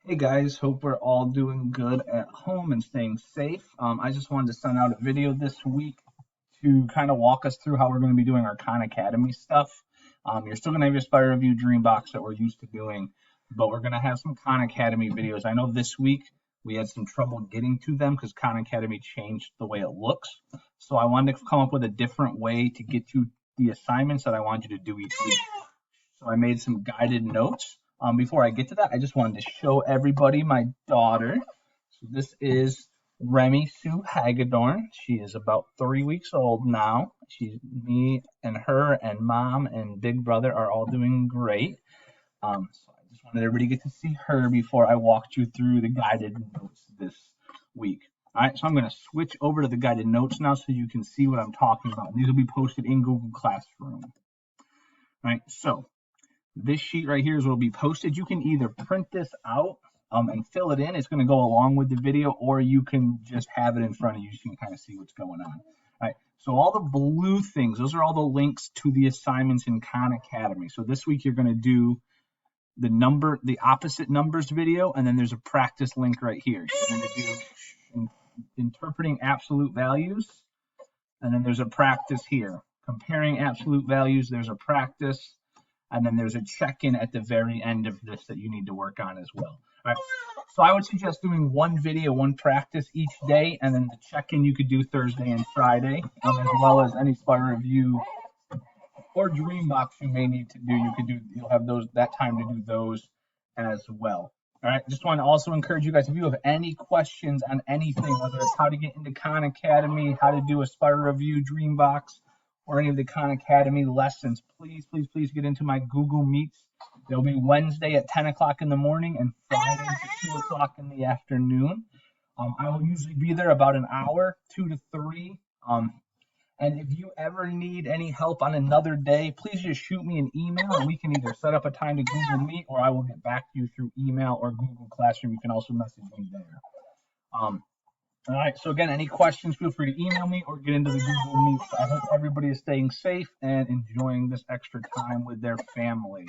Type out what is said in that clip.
Hey guys, hope we're all doing good at home and staying safe. I just wanted to send out a video this week to kind of walk us through how we're going to be doing our Khan Academy stuff. You're still going to have your Spire Review Dream Box that we're used to doing, but we're going to have some Khan Academy videos. I know this week we had some trouble getting to them because Khan Academy changed the way it looks. So I wanted to come up with a different way to get to the assignments that I want you to do each week. So I made some guided notes. Before I get to that, I just wanted to show everybody my daughter. So this is Remy Sue Hagedorn. She is about 3 weeks old now. Me and her and mom and big brother are all doing great. So I just wanted everybody to get to see her before I walked you through the guided notes this week. All right, so I'm going to switch over to the guided notes now so you can see what I'm talking about. These will be posted in Google Classroom. All right, so this sheet right here is what will be posted. You can either print this out and fill it in. It's going to go along with the video, or you can just have it in front of you so you can kind of see what's going on. All right. So all the blue things, those are all the links to the assignments in Khan Academy. So this week you're going to do the opposite numbers video, and then there's a practice link right here. You're going to do interpreting absolute values, and then there's a practice here. Comparing absolute values, there's a practice. And then there's a check-in at the very end of this that you need to work on as well. All right. So I would suggest doing one video, one practice each day, and then the check-in you could do Thursday and Friday, as well as any Spire Review or Dreambox you may need to do. You'll have that time to do those as well. All right. Just want to also encourage you guys, if you have any questions on anything, whether it's how to get into Khan Academy, how to do a Spire Review Dreambox, or any of the Khan Academy lessons, please get into my Google Meets. They'll be Wednesday at 10 o'clock in the morning and Fridays at 2 o'clock in the afternoon. I will usually be there about an hour, 2 to 3. And if you ever need any help on another day, please just shoot me an email and we can either set up a time to Google Meet, or I will get back to you through email or Google Classroom. You can also message me there. All right, so again, any questions, feel free to email me or get into the Google Meet. I hope everybody is staying safe and enjoying this extra time with their family.